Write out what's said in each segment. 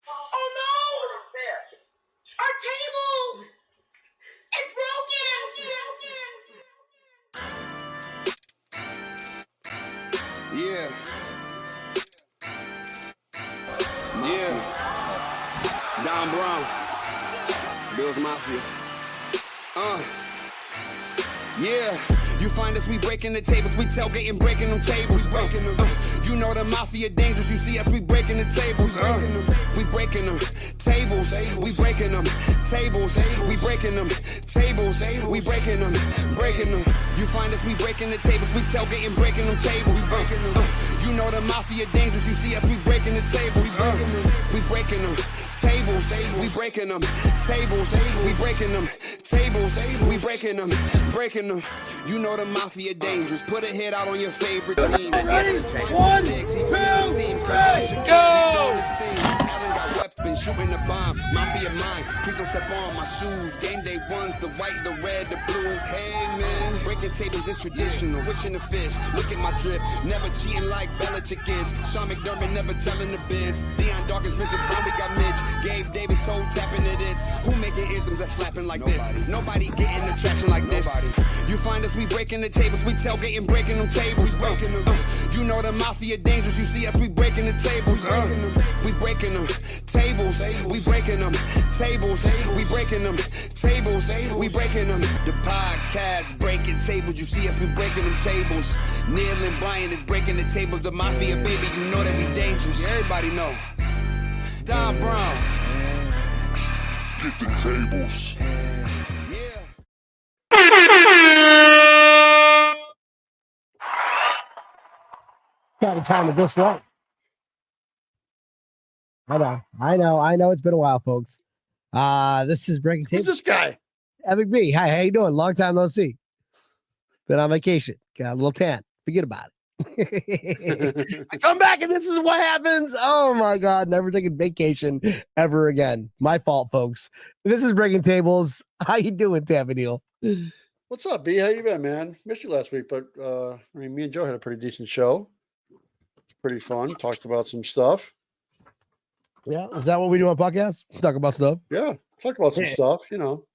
Oh no! Our table is broken! Yeah. Yeah. Don Brown. Bills Mafia. Yeah. You find us, we breaking the tables, we tailgating, breaking them tables. You know the mafia dangerous, you see us, we breaking the tables. We breaking them tables, we breaking them tables, we breaking them tables, we breaking them, breaking them. You find us, we breaking the tables, we tailgating, breaking them tables. You know the mafia dangerous, you see us, we breaking the tables. We breaking them tables, we breaking them tables, we breaking them tables, we breaking them, breaking them. You know the mafia dangerous. Put a hit out on your favorite team. Ready? 1, 2, 3, go! Weapons, shooting the bomb. Mafia mind. Please don't step on my shoes. Game day ones, the white, the red, the blues. Hey man, breaking tables is traditional. Wishing the fish. Look at my drip. Never cheating like Belichick is. Sean McDermott never telling the biz. Deion Dawkins, Vincent Brown, we got Mitch. Gabe Davis told tapping to this. Who making anthems that slapping like this? Nobody getting the traction like this. You find us, we breaking the tables, we tailgating, breaking them tables. You know the mafia dangerous, you see us, we breaking the tables. We breaking them tables, we breaking them tables, we breaking them tables, we breaking them. The podcast breaking tables, you see us, we breaking them tables. Neil and Brian is breaking the tables. The mafia, baby, you know that we dangerous. Everybody know. Don Brown. Get the tables. Got a time of this one. I know. It's been a while, folks. This is Breaking Tables. Who's this guy? Epic B. Hi, how you doing? Long time no see. Been on vacation. Got a little tan. Forget about it. I come back and this is what happens. Oh my God. Never taking vacation ever again. My fault, folks. This is Breaking Tables. How you doing, Tapanil? What's up, B? How you been, man? Missed you last week, but me and Joe had a pretty decent show. It's pretty fun. Talked about some stuff. Yeah, is that what we do on podcasts? Talk about stuff. Yeah, talk about some stuff. You know,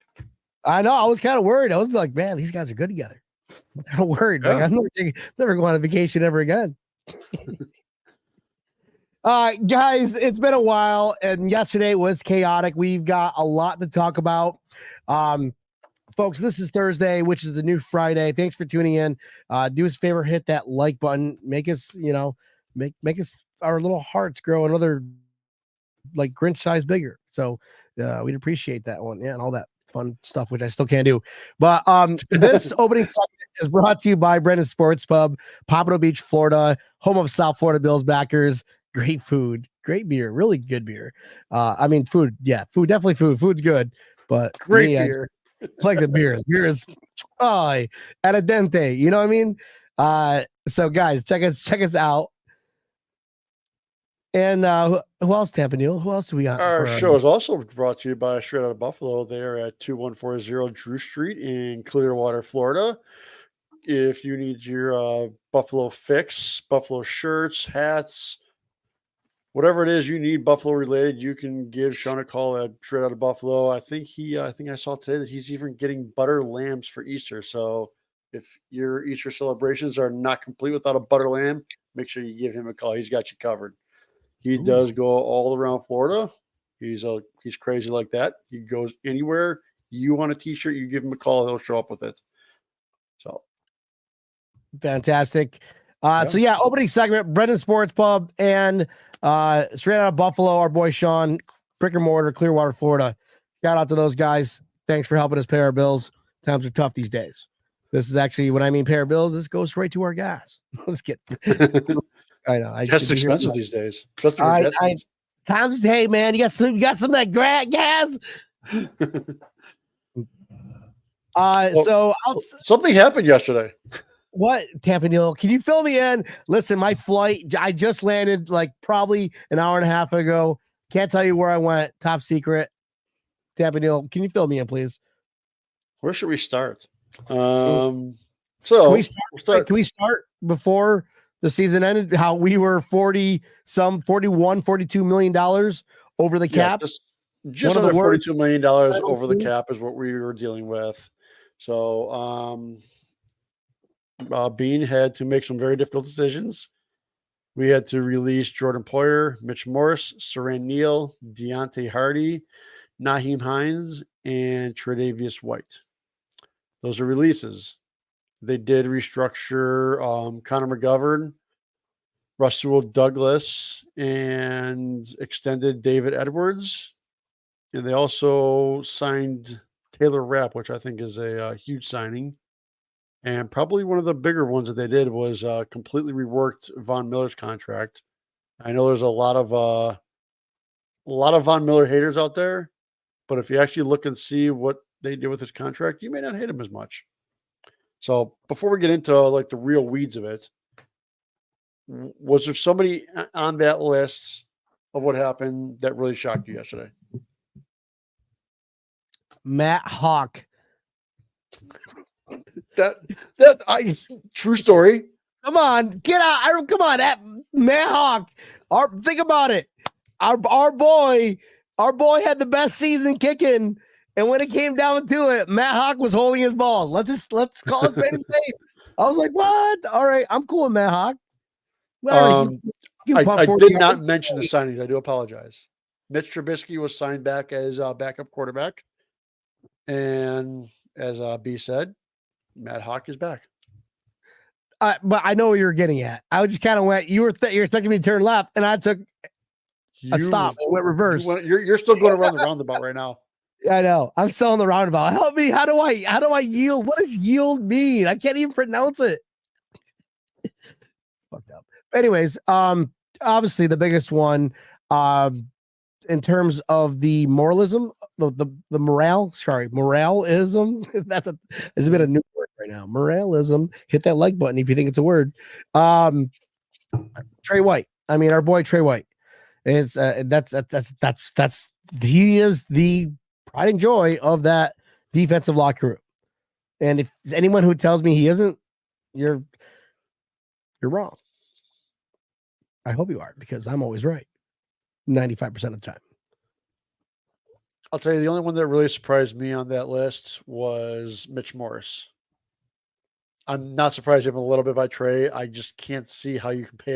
I know. I was kind of worried. I was like, man, these guys are good together. I'm kind of worried. Yeah. Like, I'm never going on vacation ever again. Guys, it's been a while, and yesterday was chaotic. We've got a lot to talk about. Folks, this is Thursday, which is the new Friday. Thanks for tuning in. Do us a favor, hit that like button. Make us, make us our little hearts grow another like Grinch size bigger. So we'd appreciate that one. Yeah, and all that fun stuff, which I still can't do. But this opening segment is brought to you by Brendan's Sports Pub, Pompano Beach, Florida, home of South Florida Bills backers. Great food, great beer, really good beer. I mean, food, yeah, food, definitely food. Food's good, but great beer. I like the beer. The beer is at a dente. You know what I mean? So guys, check us out. And who else, Tapanil? Who else do we got? Our show is also brought to you by Straight Out of Buffalo. They are at 2140 Drew Street in Clearwater, Florida. If you need your Buffalo fix, Buffalo shirts, hats, whatever it is you need Buffalo related, you can give Sean a call at Straight Out of Buffalo. I think I saw today that he's even getting butter lambs for Easter. So if your Easter celebrations are not complete without a butter lamb, make sure you give him a call. He's got you covered. He does go all around Florida. He's crazy like that. He goes anywhere. You want a t-shirt, you give him a call, he'll show up with it. So fantastic. So yeah, opening segment, Brendan Sports Pub and Straight Out of Buffalo, our boy Sean, brick and mortar, Clearwater, Florida. Shout out to those guys. Thanks for helping us pay our bills. Times are tough these days. This is actually, when I mean pay our bills, this goes right to our gas. Let's get I know. That's expensive these days. Times, hey man, you got some of that gas. Something happened yesterday. What, Tapanil? Can you fill me in? Listen, my flight, I just landed like probably an hour and a half ago. Can't tell you where I went. Top secret. Tapanil, can you fill me in, please? Where should we start? Can we start before the season ended? How we were $42 million over the Yeah, cap. just One of under the worst $42 million over the penalties. cap is what we were dealing with. So Beane had to make some very difficult decisions. We had to release Jordan Poyer, Mitch Morse, Saran Neal, Deontay Hardy, Naheem Hines, and Tre'Davious White. Those are releases. They did restructure Connor McGovern, Russell Douglas, and extended David Edwards. And they also signed Taylor Rapp, which I think is a huge signing. And probably one of the bigger ones that they did was completely reworked Von Miller's contract. I know there's a lot of Von Miller haters out there, but if you actually look and see what they did with his contract, you may not hate him as much. So before we get into like the real weeds of it, was there somebody on that list of what happened that really shocked you yesterday? Matt Hawk. True story. Come on, get out. Come on, Matt Hawk. Think about it. Our boy had the best season kicking, and when it came down to it, Matt Hawk was holding his balls. Let's call it spade a spade. I was like, what? All right, I'm cool with Matt Hawk. Whatever, I did not mention the signings. I do apologize. Mitch Trubisky was signed back as a backup quarterback, and as B said, Matt Hawk is back. But I know what you're getting at. I just kind of went. You're expecting me to turn left, and I took a stop and went reverse. You're still going around the roundabout right now. I know. I'm still on the roundabout. Help me. How do I yield? What does yield mean? I can't even pronounce it. Fucked up. Anyways, obviously the biggest one, in terms of the moralism, the moralism. It's been a new word right now. Moralism. Hit that like button if you think it's a word. Trey White. I mean, our boy Trey White. It's he is the pride and joy of that defensive locker room. And if anyone who tells me he isn't, you're wrong. I hope you are, because I'm always right 95% of the time. I'll tell you, the only one that really surprised me on that list was Mitch Morse. I'm not surprised even a little bit by Trey. I just can't see how you can pay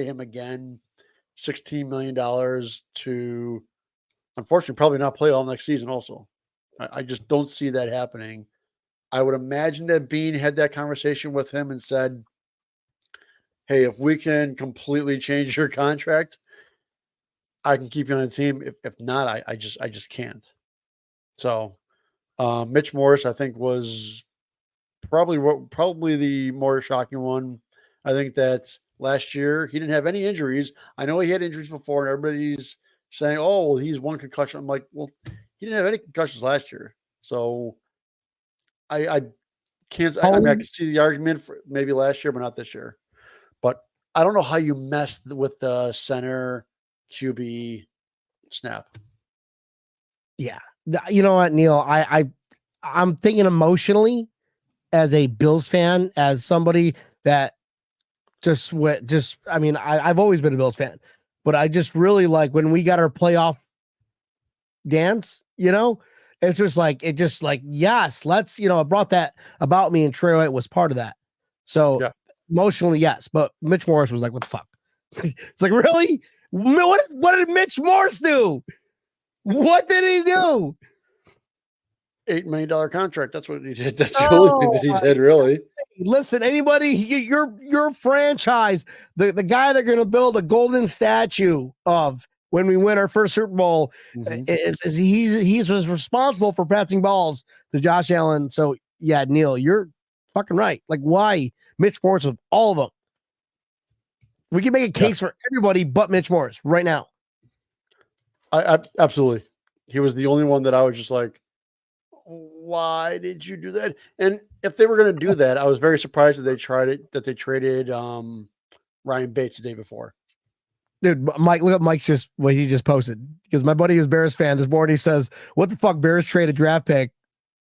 him again $16 million to, unfortunately, probably not play all next season also. I just don't see that happening. I would imagine that Beane had that conversation with him and said, hey, if we can completely change your contract, I can keep you on the team. If not, I just can't. So Mitch Morse, I think, was probably the more shocking one. I think that last year he didn't have any injuries. I know he had injuries before, and everybody's saying, oh, well, he's one concussion. I'm like, well, he didn't have any concussions last year. So I can't, I mean, I can see the argument for maybe last year, but not this year. But I don't know how you messed with the center QB snap. Yeah. You know what, Neil? I'm thinking emotionally as a Bills fan, as somebody that I've always been a Bills fan, but I just really like when we got our playoff dance, it's just like, yes, let's, I brought that about me, and Trey White was part of that. So yeah. Emotionally, yes, but Mitch Morse was like, what the fuck? It's like, really? What did Mitch Morse do? What did he do? $8 million contract. That's what he did. That's the only thing that he did, really. Listen, anybody, your franchise, the guy they're going to build a golden statue of when we win our first Super Bowl, he's responsible for passing balls to Josh Allen. So yeah, Neil, you're fucking right. Like, why Mitch Morse with all of them? We can make a case for everybody but Mitch Morse right now. I absolutely. He was the only one that I was just like, why did you do that? And if they were going to do that, I was very surprised that they traded Ryan Bates the day before. Dude, Mike, look at Mike's what he just posted, because my buddy is Bears fan this morning. He says, what the fuck, Bears traded draft pick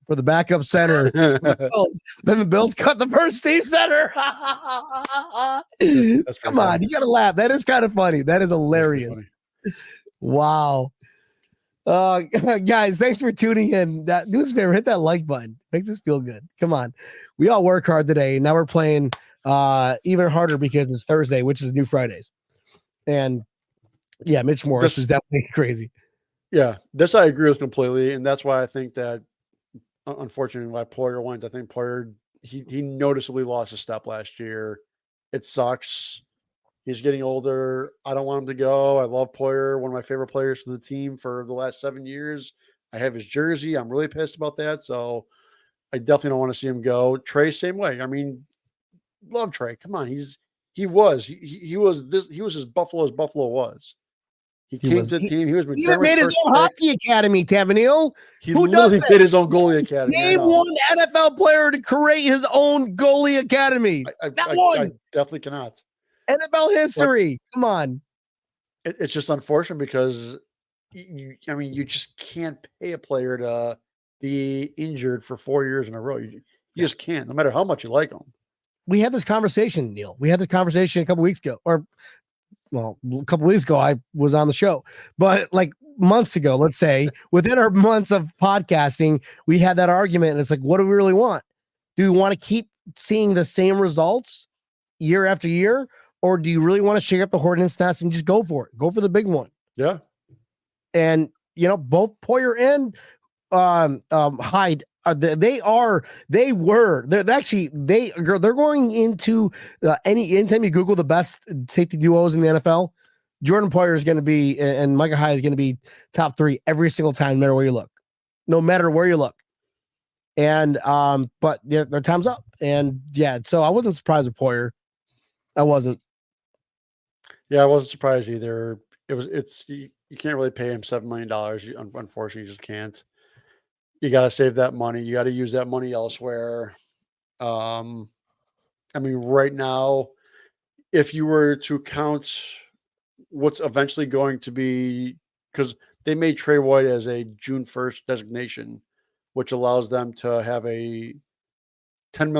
for the backup center. Then the Bills cut the first team center. Come on, you gotta laugh. That is kind of funny. That is hilarious. Wow. Guys, thanks for tuning in. Do us a favor, hit that like button. Makes us feel good. Come on. We all work hard today. Now we're playing even harder because it's Thursday, which is New Fridays. And yeah, Mitch Morris is definitely crazy. Yeah, this I agree with completely. And that's why I think that, unfortunately, why Poyer went. I think Poyer, he noticeably lost a step last year. It sucks. He's getting older. I don't want him to go. I love Poyer, one of my favorite players for the team for the last 7 years. I have his jersey. I'm really pissed about that. So I definitely don't want to see him go. Trey, same way. I mean, love Trey. Come on. He was as Buffalo was. He came to the team. He was He even McDermott's made his first own pick. hockey academy, Tavanil. He Who literally does did his own goalie academy. Name one NFL player to create his own goalie academy. I one. definitely cannot. NFL history. But come on. It's just unfortunate because you just can't pay a player to be injured for 4 years in a row. You just can't, no matter how much you like them. We had this conversation, Neil. We had this conversation a couple weeks ago, a couple weeks ago. I was on the show, but like months ago, let's say, within our months of podcasting, we had that argument. And it's like, what do we really want? Do we want to keep seeing the same results year after year? Or do you really want to shake up the hornet's nest and just go for it? Go for the big one. Yeah. And, both Poyer and Hyde, they're going into anytime you Google the best safety duos in the NFL, Jordan Poyer is going to be, and Micah Hyde is going to be top 3 every single time, no matter where you look. And, but their time's up. And yeah, so I wasn't surprised with Poyer. I wasn't. Yeah, I wasn't surprised either. You can't really pay him $7 million. Unfortunately, you just can't. You got to save that money. You got to use that money elsewhere. Right now, if you were to count what's eventually going to be, because they made Trey White as a June 1st designation, which allows them to have a $10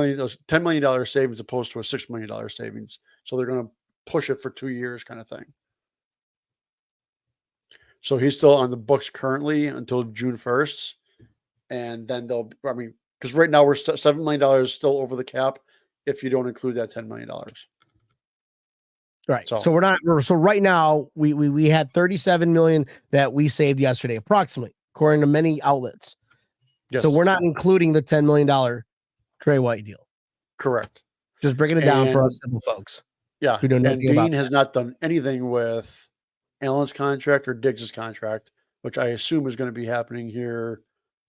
million savings opposed to a $6 million savings. So they're going to push it for 2 years kind of thing. So he's still on the books currently until June 1st. And then because right now we're $7 million still over the cap if you don't include that $10 million. Right. So right now we had 37 million that we saved yesterday, approximately, according to many outlets. Yes. So we're not including the $10 million Trey White deal. Correct. Just breaking it down for us simple folks. Yeah. And Beane has not done anything with Allen's contract or Diggs' contract, which I assume is going to be happening here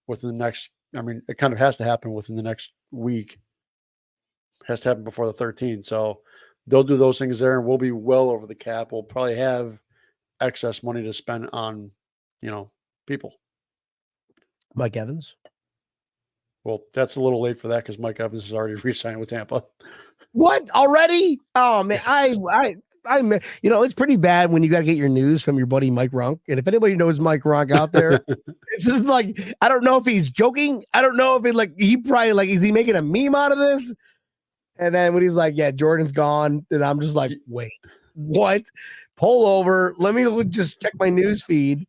within the next, it kind of has to happen within the next week. It has to happen before the 13th. So they'll do those things there and we'll be well over the cap. We'll probably have excess money to spend on, people. Mike Evans. Well, that's a little late for that because Mike Evans has already re-signed with Tampa. What, already? Oh man, yes. It's pretty bad when you got to get your news from your buddy Mike Runk. And if anybody knows Mike Runk out there, it's just like, I don't know if he's joking. I don't know if he probably is he making a meme out of this? And then when he's like, yeah, Jordan's gone. And I'm just like, wait, what? Pull over. Let me just check my news feed.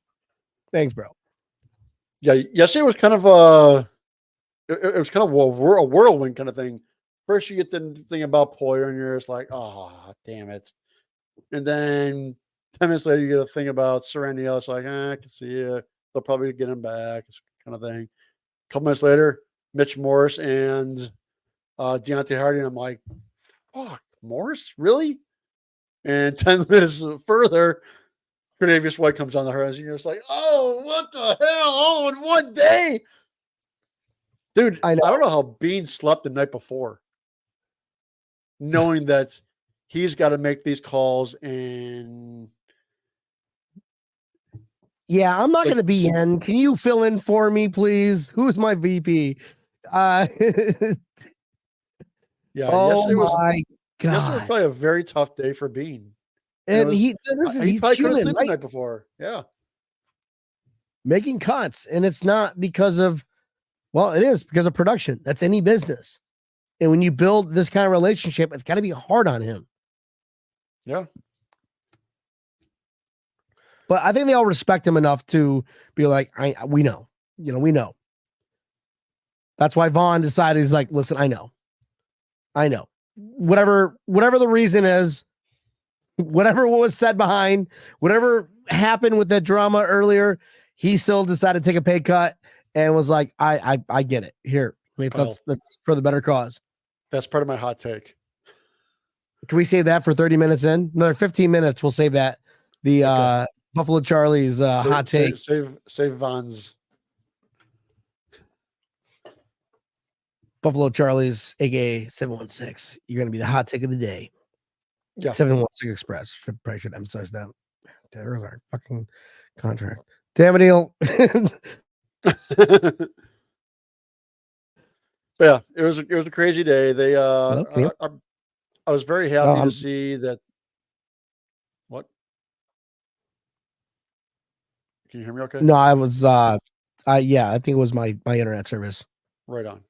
Thanks, bro. Yeah. Yesterday was kind of it was kind of a whirlwind kind of thing. First, you get the thing about Poyer, and you're just like, oh, damn it. And then 10 minutes later, you get a thing about Serranio. It's like, I can see it. They'll probably get him back, kind of thing. A couple minutes later, Mitch Morris and Deontay Hardy. And I'm like, fuck, Morris? Really? And 10 minutes further, Tre'Davious White comes on the horizon. You're just like, oh, what the hell? All in one day. Dude, I don't know how Beane slept the night before, knowing that he's got to make these calls. And yeah, I'm not going to be in. Can you fill in for me, please? Who's my VP? Yeah, yesterday was probably a very tough day for Beane. And he probably couldn't sleep the night before. Yeah, making cuts, and it's not because of. Well, it is because of production. That's any business. And when you build this kind of relationship, it's got to be hard on him. Yeah. But I think they all respect him enough to be like, we know, we know. That's why Vaughn decided, he's like, listen, I know. Whatever the reason is, whatever was said behind, whatever happened with that drama earlier, he still decided to take a pay cut and was like, I get it. Here, that's for the better cause. That's part of my hot take. Can we save that for 30 minutes in? Another 15 minutes, we'll save that. The Buffalo Charlie's hot take. Save Vaughn's. Buffalo Charlie's, aka 716. You're gonna be the hot take of the day. Yeah. 716 Express. Probably should emphasize that. There's our fucking contract. Damn it, Neil. Yeah, it was a crazy day. They Hello, I was very happy to see that. What? Can you hear me okay? No, I was yeah, I think it was my internet service. Right on.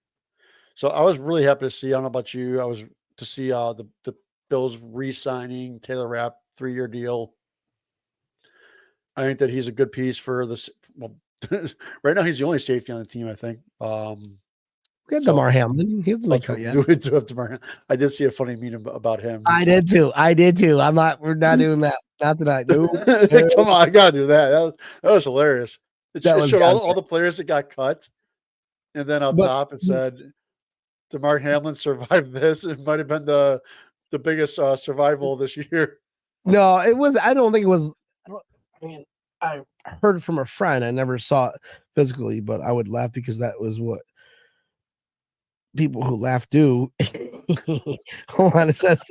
So I was really happy to see, I don't know about you, I was to see the Bills re-signing Taylor Rapp 3-year deal. I think that he's a good piece for this. Well, right now he's the only safety on the team, I think. We had DeMar Hamlin. He hasn't been cut yet. I did see a funny meme about him. I did too. We're not doing that. Not tonight. Nope. Come on, I gotta do that. That was hilarious. It showed all the players that got cut, and then up top it said DeMar Hamlin survived this. It might have been the biggest survival this year. No, it was. I don't think it was. I heard it from a friend. I never saw it physically, but I would laugh because that was what people who laugh do. Hold on, it says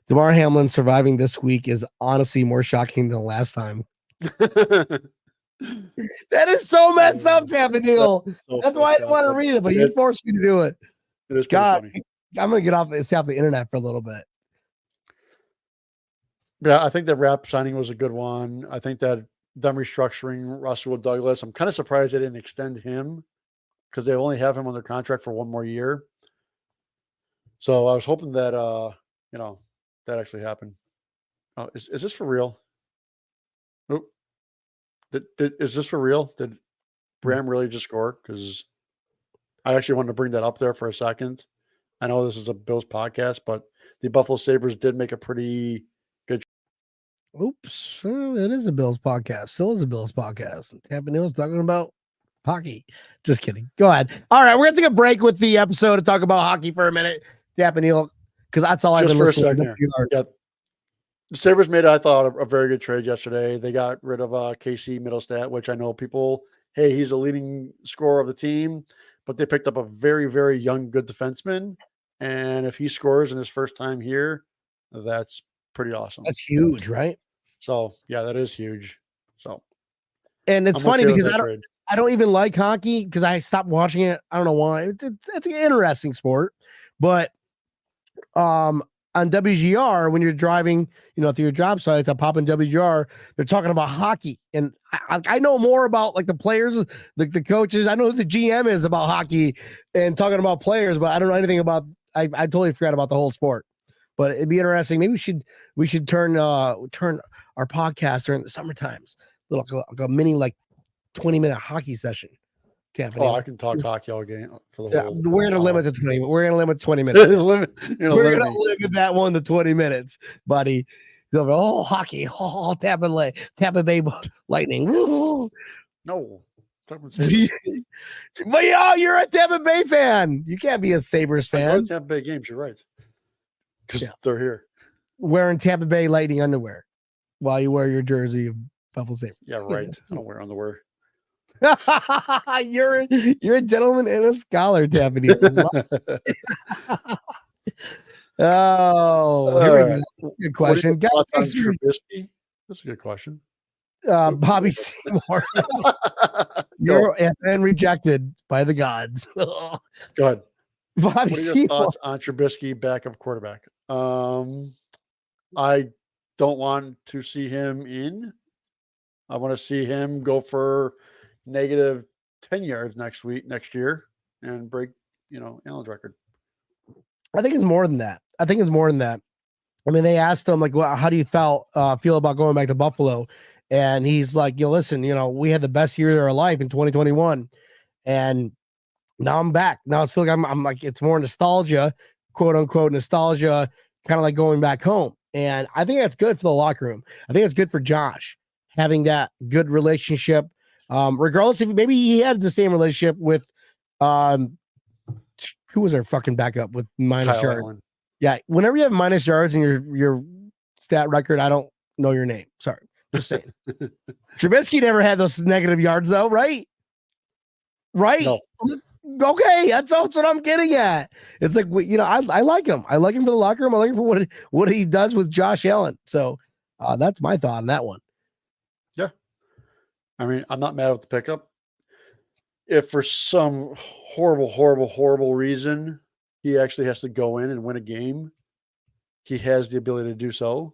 DeMar Hamlin surviving this week is honestly more shocking than last time. That is so messed up, Tapanil. That's why I didn't want to read it, but you forced me to do it. It is God, funny. I'm gonna stay off the internet for a little bit. Yeah, I think the Rapp signing was a good one. I think that them restructuring Russell Douglas, I'm kind of surprised they didn't extend him because they only have him on their contract for one more year. So I was hoping that that actually happened. Oh, is this for real? Oop. Is this for real? Did Bram really just score? Because I actually wanted to bring that up there for a second. I know this is a Bills podcast, but the Buffalo Sabres did make a pretty good. Oops, it is a Bills podcast. Still is a Bills podcast. Tampa Neal's talking about hockey. Just kidding. Go ahead. All right, we're gonna take a break with the episode to talk about hockey for a minute. Tampa Neal, because that's all I've been listening to. Yeah. The Sabres made, I thought, a very good trade yesterday. They got rid of Casey Middlestat, which I know people, hey, he's a leading scorer of the team, but they picked up a very, very young, good defenseman. And if he scores in his first time here, that's pretty awesome. That's huge, right? So, yeah, that is huge. So, and it's funny because I don't even like hockey because I stopped watching it. I don't know why. It's an interesting sport, but on WGR, when you're driving, through your job sites, I pop in WGR, they're talking about hockey. And I know more about like the players, like the coaches. I know who the GM is about hockey and talking about players, but I don't know anything about, I totally forgot about the whole sport. But it'd be interesting. Maybe we should turn our podcast during the summer times, like a mini 20-minute hockey session. Tampa. I can talk hockey all game for the whole. We're gonna limit to 20. We're gonna limit 20 minutes. We're gonna limit that one to 20 minutes, buddy. Hockey, Tampa Bay Lightning. No, but you're a Tampa Bay fan. You can't be a Sabres fan. Tampa Bay games. You're right, because they're here wearing Tampa Bay Lightning underwear while you wear your jersey of Buffalo Sabres. Yeah, right. I don't wear underwear. You're a gentleman and a scholar, Tappany. Good question. That's a good question. Bobby Seymour. You're been rejected by the gods. Go ahead. Bobby Seymour. Thoughts on Trubisky, backup quarterback? I don't want to see him in. I want to see him go for negative 10 yards next year and break, Allen's record. I think it's more than that. I mean, they asked him how do you feel about going back to Buffalo? And he's like, listen, we had the best year of our life in 2021. And now I'm back. Now it's feeling like I'm like, it's more nostalgia, quote unquote nostalgia, kind of like going back home. And I think that's good for the locker room. I think it's good for Josh having that good relationship. Regardless if maybe he had the same relationship with who was our fucking backup with minus Kyle yards. Allen. Yeah, whenever you have minus yards in your stat record, I don't know your name. Sorry, just saying. Trubisky never had those negative yards though, right? Right. No. Okay, that's what I'm getting at. It's like I like him. I like him for the locker room. I like him for what he does with Josh Allen. So that's my thought on that one. Yeah, I mean, I'm not mad with the pickup. If for some horrible reason he actually has to go in and win a game, he has the ability to do so.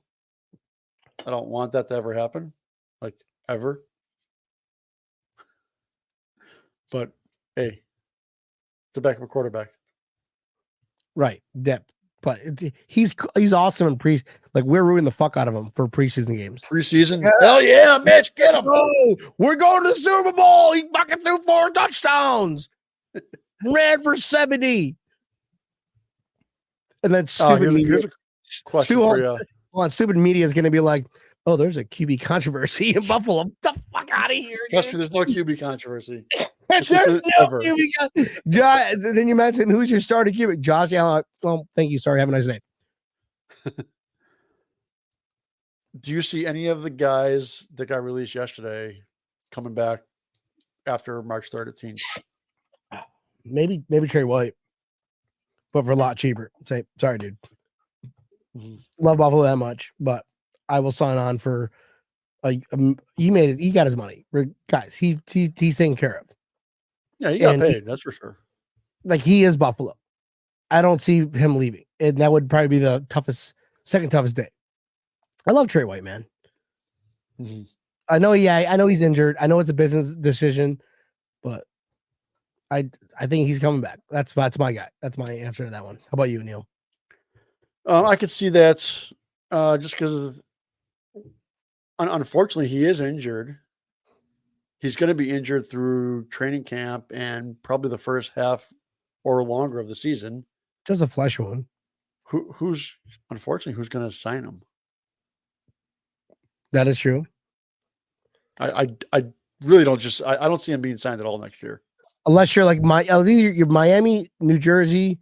I don't want that to ever happen, like ever. But hey, it's a backup quarterback. Right, depth. But he's awesome in like we're rooting the fuck out of him for preseason games. Preseason, hell yeah, Mitch, get him! Oh, we're going to the Super Bowl. He fucking threw 4 touchdowns, ran for 70, and then stupid media. Here's a question for you. Stupid media is going to be like, "Oh, there's a QB controversy in Buffalo. Get the fuck out of here!" Trust me, there's no QB controversy. There's no QB. Then you mentioned who's your starting QB? Josh Allen. Well, thank you. Sorry. Have a nice day. Do you see any of the guys that got released yesterday coming back after March 13th? Maybe Trey White, but for a lot cheaper. Say, sorry, dude. Love Buffalo that much, but I will sign on for. He made it. He got his money, guys. He's taken care of. Yeah, he got paid. That's for sure. Like he is Buffalo. I don't see him leaving, and that would probably be the second toughest day. I love Trey White, man. Mm-hmm. I know he's injured. I know it's a business decision, but I think he's coming back. That's my guy. That's my answer to that one. How about you, Neil? I could see that just because unfortunately he is injured. He's going to be injured through training camp and probably the first half or longer of the season. Just a flesh wound. Who's going to sign him? That is true. I really don't I don't see him being signed at all next year. Unless you're like you're Miami, New Jersey,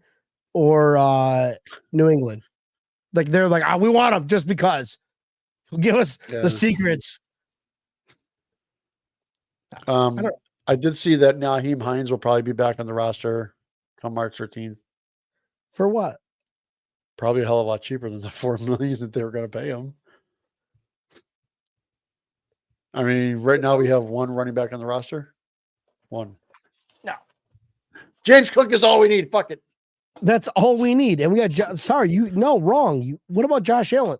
or New England. Like they're like, we want him just because. Give us the secrets. I did see that Nyheim Hines will probably be back on the roster come March 13th. For what? Probably a hell of a lot cheaper than the $4 million that they were going to pay him. I mean, right now we have one running back on the roster. One. No. James Cook is all we need. Fuck it. That's all we need. And we got wrong. What about Josh Allen?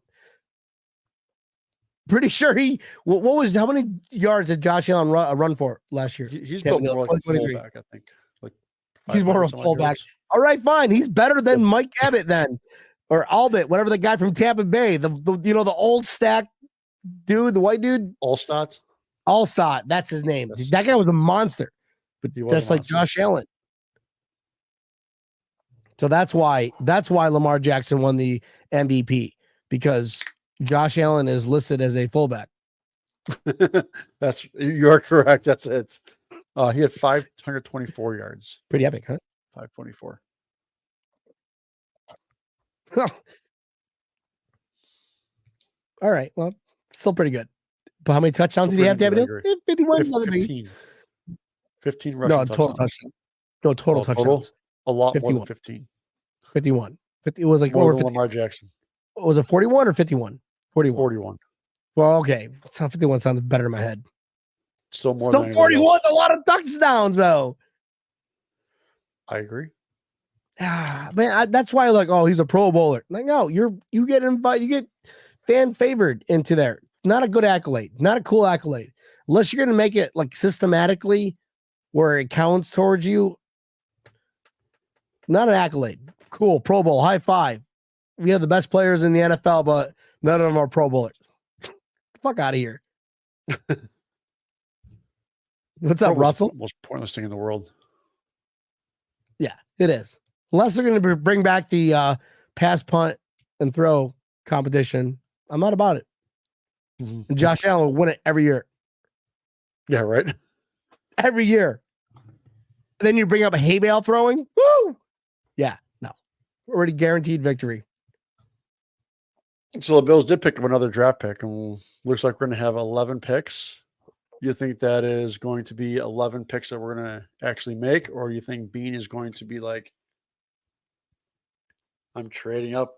Pretty sure how many yards did Josh Allen run for last year? He's built more like a fullback, I think. He's more of a fullback. All right, fine. He's better than Mike Abbott then, or Albert, whatever the guy from Tampa Bay, the old stack dude, the white dude. Allstott. That's his name. That guy was a monster. But that's like Josh Allen. So that's why Lamar Jackson won the MVP, because Josh Allen is listed as a fullback. You're correct. That's it. He had 524 yards. Pretty epic, huh? 524. All right. Well, still pretty good. But how many touchdowns did he have to have? 51. 15 rushing touchdowns. Total touchdowns. A lot 51. more than 15. 51. It was like more over than 50. Lamar Jackson. Was it 41 or 51? 41. Well, okay. 51 sounds better in my head. Still more. Still 41's a lot of touchdowns, though. I agree. Man, that's why he's a Pro Bowler. Like, no, you get invited, you get fan favored into there. Not a good accolade, not a cool accolade. Unless you're gonna make it like systematically where it counts towards you. Not an accolade. Cool, Pro Bowl, high five. We have the best players in the NFL, but none of them are Pro Bowlers. Fuck out of here. What's up, Probably Russell? the most pointless thing in the world. Yeah, it is. Unless they're going to bring back the pass, punt, and throw competition, I'm not about it. And Josh Allen will win it every year. Yeah, right. Every year. Then you bring up a hay bale throwing. Woo! Yeah, no. Already guaranteed victory. So the Bills did pick up another draft pick, and looks like we're going to have 11 picks. You think that is going to be 11 picks that we're going to actually make, or do you think Beane is going to be like, I'm trading up.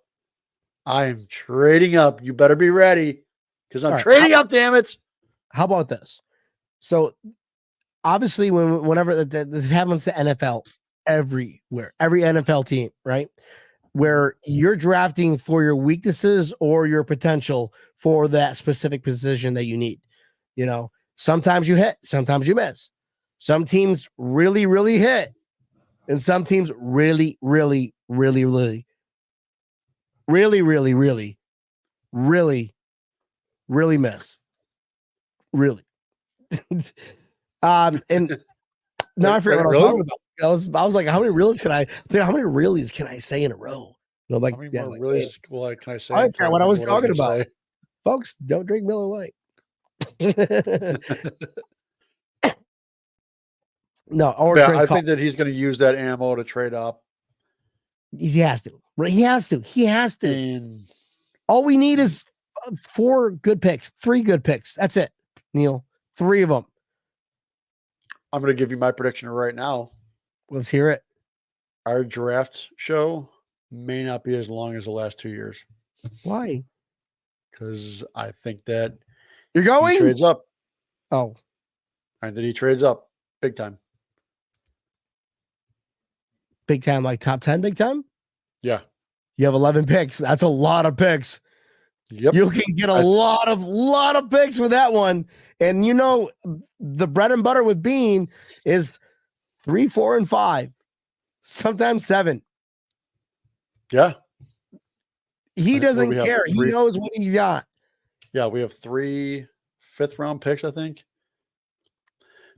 I am trading up. You better be ready because I'm trading up, damn it. How about this? So obviously, whenever this happens to NFL, everywhere, every NFL team, right? Where you're drafting for your weaknesses or your potential for that specific position that you need. You know, sometimes you hit, sometimes you miss. Some teams really, really hit, and some teams really, really, really, really, really, really, really, really, really miss. Really. And now I forget what I was talking about. I was like, how many realies can I say in a row? And I'm like, How many yeah, more like, realies can I say? I forgot what I was talking gonna about. say? Folks, don't drink Miller Lite. No, or Yeah, drink I coffee. think that he's going to use that ammo to trade up. He has to. Right? He has to. And All we need is 4 good picks, 3 good picks. That's it, Neil. 3 of them. I'm going to give you my prediction right now. Let's hear it. Our draft show may not be as long as the last 2 years. Why? Because I think that You're going? he trades up. Oh. I think he trades up big time. Big time, like top 10 big time? Yeah. You have 11 picks. That's a lot of picks. Yep. You can get a lot of picks with that one. And you know, the bread and butter with Beane is 3, 4, and 5. Sometimes 7. Yeah. He doesn't care. He 3 knows what he's got. Yeah, we have 3 fifth-round picks, I think.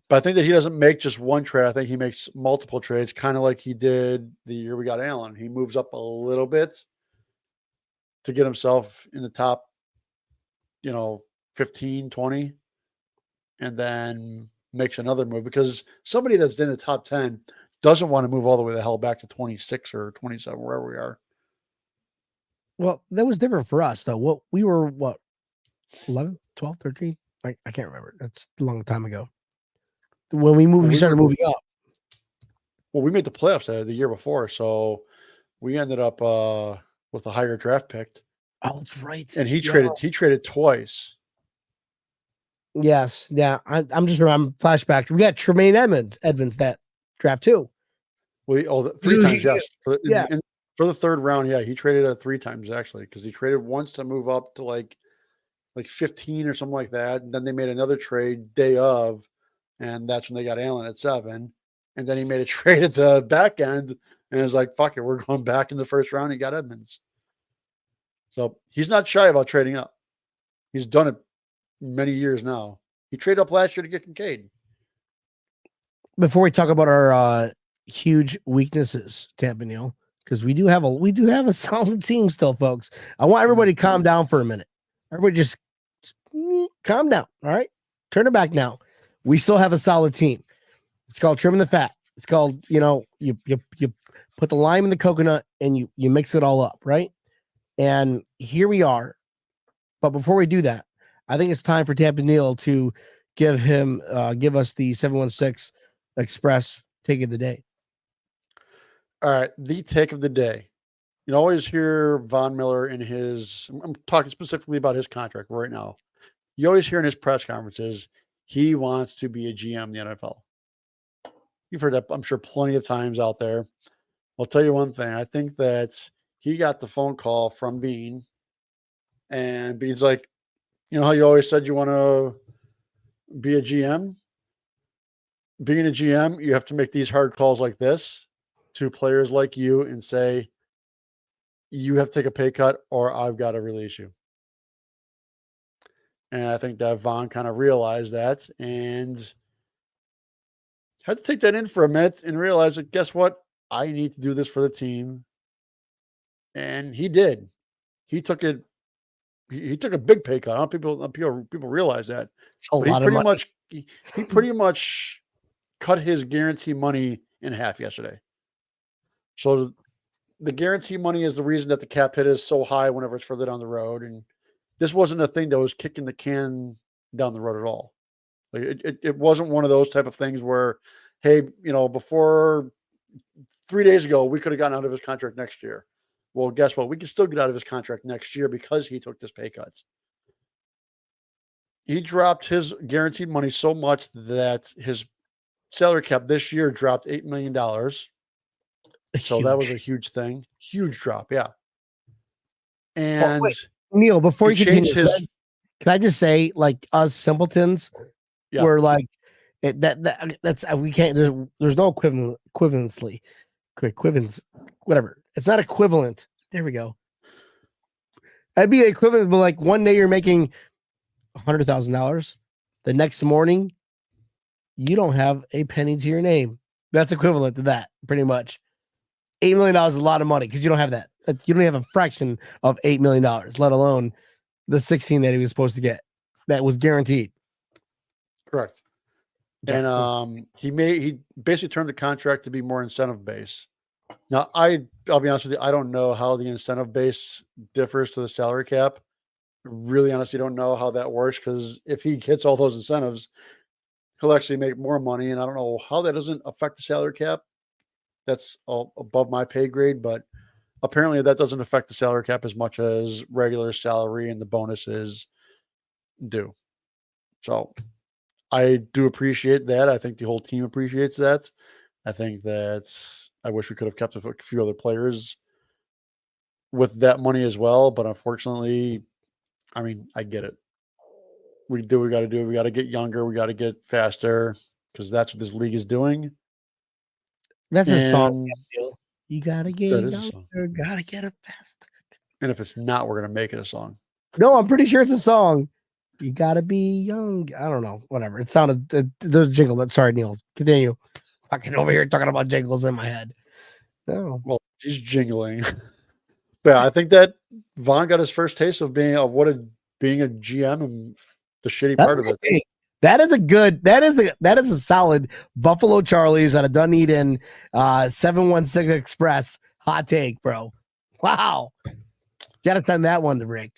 But I think that he doesn't make just one trade. I think he makes multiple trades, kind of like he did the year we got Allen. He moves up a little bit to get himself in the top, 15, 20, and then makes another move because somebody that's in the top 10 doesn't want to move all the way the hell back to 26 or 27, wherever we are. Well, that was different for us, though. What we were, 11, 12, 13? I can't remember. That's a long time ago. When we started moving up. Well, we made the playoffs the year before, so we ended up with a higher draft pick. Oh, that's right. And he traded twice. Yes. Yeah. I'm flashback. We got Tremaine Edmonds that draft too. Well, 3 times, yes. For the third round, yeah, he traded 3 times actually, because he traded once to move up to like 15 or something like that. And then they made another trade day of, and that's when they got Allen at 7. And then he made a trade at the back end and was like, fuck it, we're going back in the first round. He got Edmonds. So he's not shy about trading up. He's done it many years now. He traded up last year to get Kincaid. Before we talk about our huge weaknesses, Tampa Neil, because we do have a solid team still, folks. I want everybody to calm down for a minute. Everybody just calm down. All right. Turn it back now. We still have a solid team. It's called trimming the fat. It's called, you put the lime in the coconut and you mix it all up, right? And here we are. But before we do that, I think it's time for Tampa Neil to give us the 716 Express take of the day. All right, the take of the day. You always hear Von Miller in his, I'm talking specifically about his contract right now. You always hear in his press conferences, he wants to be a GM in the NFL. You've heard that, I'm sure, plenty of times out there. I'll tell you one thing. I think that he got the phone call from Beane, and Beane's like, you know how you always said you want to be a GM? Being a GM, you have to make these hard calls like this to players like you and say, you have to take a pay cut or I've got to release you. And I think that Vaughn kind of realized that and had to take that in for a minute and realize that, guess what? I need to do this for the team. And he did. He took it. He took a big pay cut. I don't people realize that, It's a but he lot of pretty money. much he pretty much cut his guarantee money in half yesterday. So the guarantee money is the reason that the cap hit is so high whenever it's further down the road. And this wasn't a thing that was kicking the can down the road at all. Like it wasn't one of those type of things where, hey, before 3 days ago, we could have gotten out of his contract next year. Well, guess what? We can still get out of his contract next year because he took this pay cuts. He dropped his guaranteed money so much that his salary cap this year dropped $8 million. So that was a huge thing. Huge drop. Yeah. Well, And wait, Neil, before he you continue, changed his, can I just say, like, us simpletons, yeah. we're like that's we can't. There's no equivalency, whatever. It's not equivalent. There we go. That'd be equivalent, but like one day you're making $100,000, the next morning you don't have a penny to your name. That's equivalent to that, pretty much. $8 million is a lot of money because you don't have that. You don't have a fraction of $8 million, let alone the 16 that he was supposed to get. That was guaranteed. Correct. Yeah. And he basically turned the contract to be more incentive based. Now I'll be honest with you, I don't know how the incentive base differs to the salary cap. Really honestly don't know how that works, because if he hits all those incentives, he'll actually make more money. And I don't know how that doesn't affect the salary cap. That's all above my pay grade, but apparently that doesn't affect the salary cap as much as regular salary and the bonuses do. So I do appreciate that. I think the whole team appreciates that. I think that I wish we could have kept a few other players with that money as well, but unfortunately, I mean, I get it. We do what we got to do. We got to get younger. We got to get faster, because that's what this league is doing. That's a song. And You gotta that get is a song. younger, gotta get it faster. And if it's not, we're gonna make it a song. No, I'm pretty sure it's a song. You gotta be young. I don't know. Whatever. It sounded. There's a jingle. Sorry, Neil. Continue. Fucking over here talking about jingles in my head. No. Well, he's jingling. Yeah, I think that Vaughn got his first taste of being a GM and the shitty part of it. Hey, that is a solid Buffalo Charlie's out of Dunedin 716 Express hot take, bro. Wow. Gotta send that one to Rick.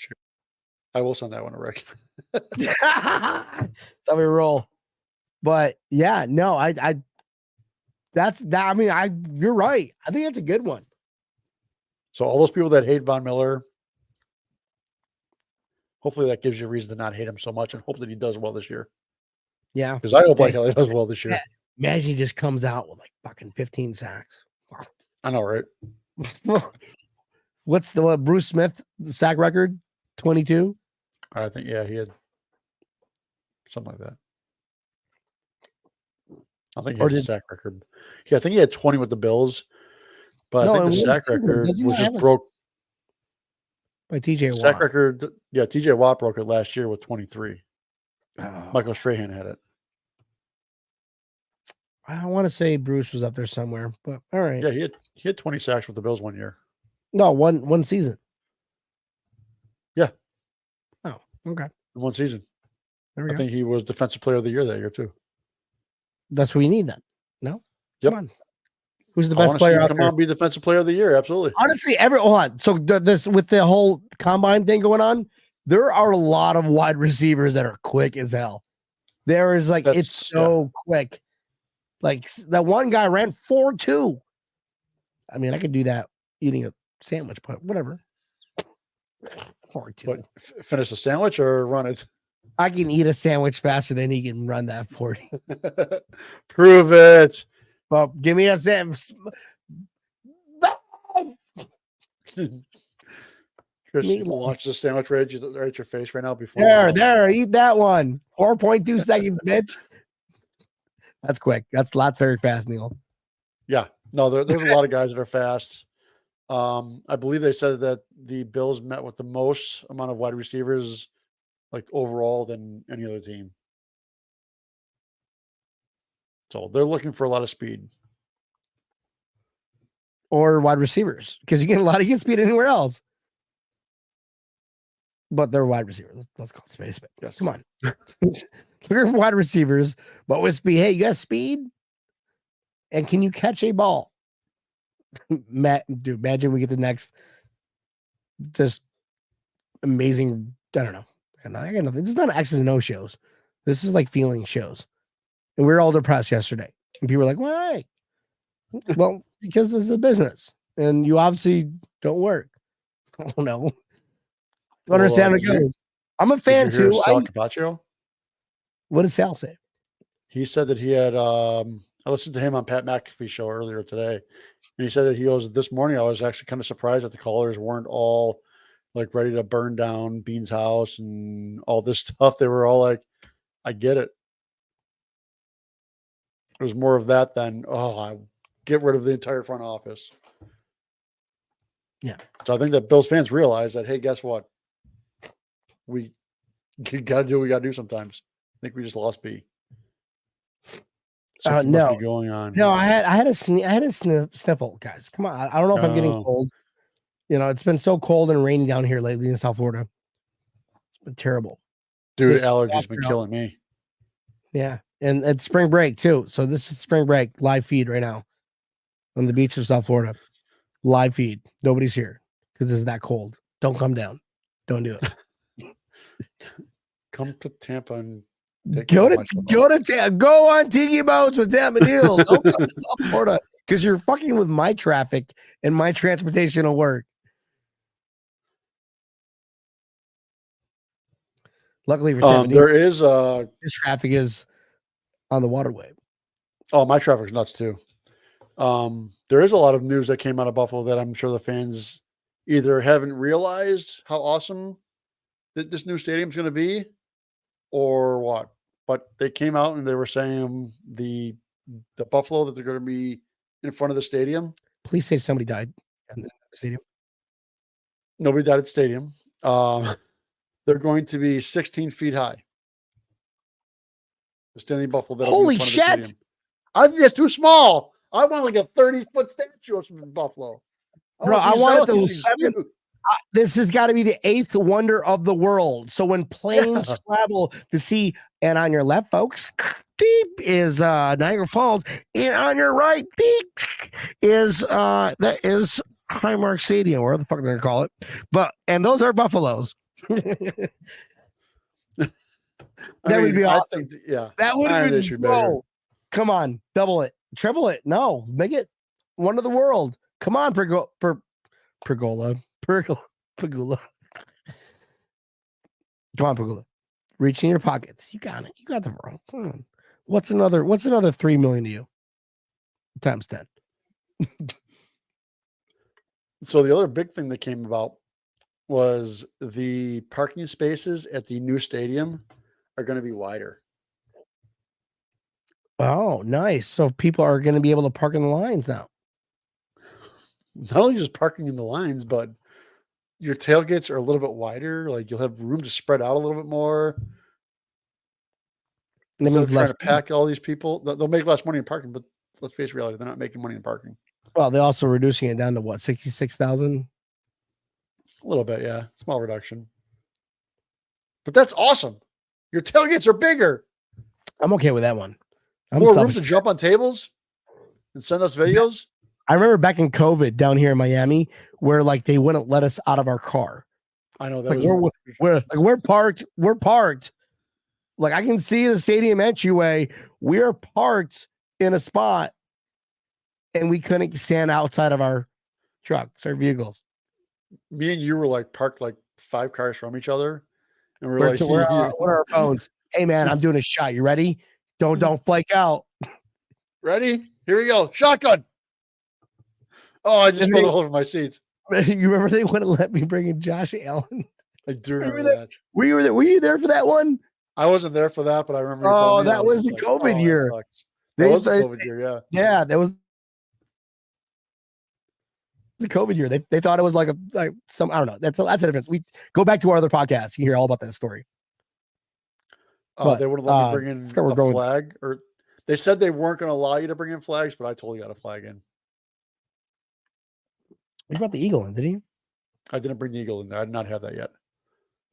I will send that one to Rick. That's how we roll. But yeah, no, that's that. I mean, you're right. I think that's a good one. So all those people that hate Von Miller, hopefully that gives you a reason to not hate him so much, and hope that he does well this year. Yeah. Because I hope like he does well this year. Yeah. Imagine he just comes out with like fucking 15 sacks. I know, right? What's Bruce Smith sack record? 22? I think, yeah, he had something like that. I think he has a sack record. Yeah, I think he had 20 with the Bills, but I think the sack record was just broke by TJ Watt. Sack record, yeah, TJ Watt broke it last year with 23. Michael Strahan had it. I want to say Bruce was up there somewhere, but all right. Yeah, he had 20 sacks with the Bills one year. No, one season. Yeah. Oh, okay. One season. There we I go. think he was Defensive Player of the Year that year too. That's what you need then. No? Yep. Come on. Who's the best player out there? Come on, be Defensive Player of the Year. Absolutely. Honestly, hold on. So this with the whole combine thing going on, there are a lot of wide receivers that are quick as hell. There is like it's so quick. Like that one guy ran 4.2. I mean, I could do that eating a sandwich, but whatever. 4.2. What, finish a sandwich or run it? I can eat a sandwich faster than he can run that 40. Prove it. Well, give me a sandwich. Chris launches a sandwich right at your face right now. Before there, eat that one. 4.2 seconds, bitch. That's quick. That's very fast, Neil. Yeah, no, there's a lot of guys that are fast. I believe they said that the Bills met with the most amount of wide receivers like overall than any other team. So they're looking for a lot of speed. Or wide receivers, because you get speed anywhere else. But they're wide receivers. Let's call it space. Yes. Come on. Look at wide receivers, but with speed. Hey, you got speed? And can you catch a ball? Matt, dude, imagine we get the next just amazing. I don't know. I got nothing. This is not X's and O shows. This is like feeling shows. And we were all depressed yesterday. And people were like, why? Well, because this is a business. And you obviously don't work. I don't know. I understand how it goes. I'm a fan too. Sal Capaccio? What did Sal say? He said that he had I listened to him on Pat McAfee's show earlier today. And he said that he goes, this morning I was actually kind of surprised that the callers weren't all like ready to burn down Beane's house and all this stuff. They were all like, I get it. It was more of that than, I get rid of the entire front office. Yeah. So I think that Bills fans realize that, hey, guess what? We got to do what we got to do sometimes. I think we just lost B. Something must be going on. No, I had a sniffle, guys. Come on. I don't know if I'm getting cold. You know, it's been so cold and rainy down here lately in South Florida. It's been terrible. Dude, allergies been killing me. Yeah. And it's spring break too. So this is spring break live feed right now on the beach of South Florida. Live feed. Nobody's here because it's that cold. Don't come down. Don't do it. Come to Tampa and go on Tiki Boats with Tampa Deals. Don't come to South Florida because you're fucking with my traffic and my transportation to work. Luckily for Tampa Deals, this traffic is on the waterway. Oh, my traffic's nuts too. There is a lot of news that came out of Buffalo that I'm sure the fans either haven't realized how awesome that this new stadium is going to be or what. But they came out and they were saying the Buffalo that they're going to be in front of the stadium. Please say somebody died in the stadium. Nobody died at the stadium. They're going to be 16 feet high. The Stanley Buffalo. Holy shit! I think that's too small. I want like a 30-foot statue of Buffalo. Bro, I want it to 7. This has got to be the 8th wonder of the world. So when planes travel to see, and on your left, folks, deep is Niagara Falls, and on your right, deep is that is Highmark Stadium, whatever the fuck they're gonna call it. And those are Buffaloes. That would be awesome. That would have been bro. Come on, double it, triple it. No, make it one of the world. Come on, Pergola. Come on, Pergola. Reach in your pockets. You got it. You got the world. Come on. What's another 3 million to you? Times 10. So the other big thing that came about was the parking spaces at the new stadium are going to be wider. Oh, nice. So people are going to be able to park in the lines now. Not only just parking in the lines, but your tailgates are a little bit wider. Like you'll have room to spread out a little bit more. Instead of trying to pack all these people, they'll make less money in parking, but let's face reality, they're not making money in parking. Well, they're also reducing it down to what, 66,000? A little bit, yeah. Small reduction. But that's awesome. Your tailgates are bigger. I'm okay with that one. More room to jump on tables and send us videos. I remember back in COVID down here in Miami where like they wouldn't let us out of our car. I know that like we're parked. We're parked. Like I can see the stadium entryway. We're parked in a spot and we couldn't stand outside of our trucks, our vehicles. Me and you were like parked like 5 cars from each other. And we're like, where are our phones? Hey man, I'm doing a shot. You ready? Don't flake out. Ready? Here we go. Shotgun. Oh, I just pulled it over my seats. You remember they wouldn't let me bring in Josh Allen? I do remember that. Were you there for that one? I wasn't there for that, but I remember. Oh, that was the COVID year. That was the COVID year, yeah. Yeah, that was the COVID year. They thought it was like some I don't know. That's a difference. We go back to our other podcast. You hear all about that story. They wouldn't let me bring in forgot we're a going- flag, or they said they weren't going to allow you to bring in flags, but I totally got a flag in. He brought the eagle in, did he? I didn't bring the eagle in there. I did not have that yet.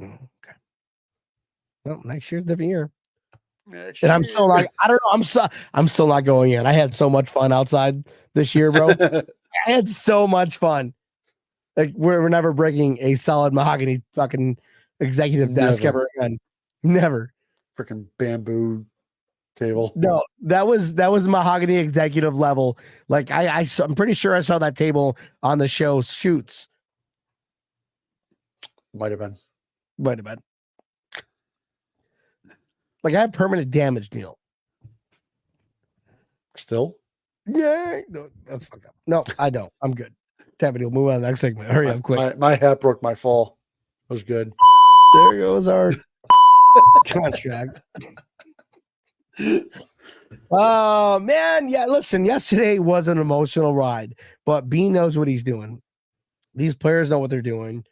Okay. Well, next year's a different year. Next And I'm still like, I don't know. I'm still not going in. I had so much fun outside this year, bro. I had so much fun. Like we're never breaking a solid mahogany fucking executive desk Never. ever again. Never. Freaking bamboo table. No, that was mahogany executive level. Like I'm pretty sure I saw that table on the show Shoots. Might have been. Like I have permanent damage, Neil. Still? Yeah, no, that's fucked up. No, I don't. I'm good. Tabby, we'll move on to the next segment. Hurry up, quick. My hat broke my fall. It was good. There goes our contract. Oh man, yeah. Listen, yesterday was an emotional ride, but Beane knows what he's doing. These players know what they're doing.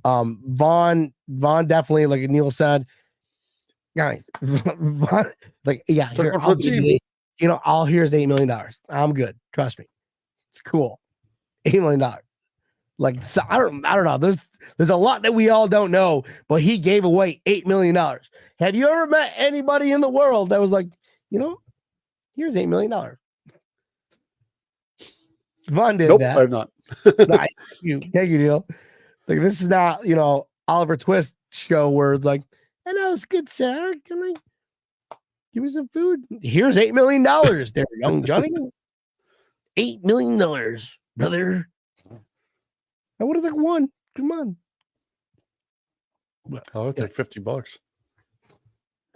Vaughn definitely, like Neil said, guys, Vaughn, like yeah, Took here, one for the team. all here's $8 million. I'm good. Trust me, it's cool. $8 million. Like so, I don't know. There's a lot that we all don't know, but he gave away $8 million. Have you ever met anybody in the world that was like, here's $8 million? Vaughn did that. I've not. Thank you, Neil. Like this is not, Oliver Twist show where like, I know it's good, sir. Can I give me some food? Here's $8 million there, young Johnny. $8 million, brother. I would have like one. Come on. I would take $50.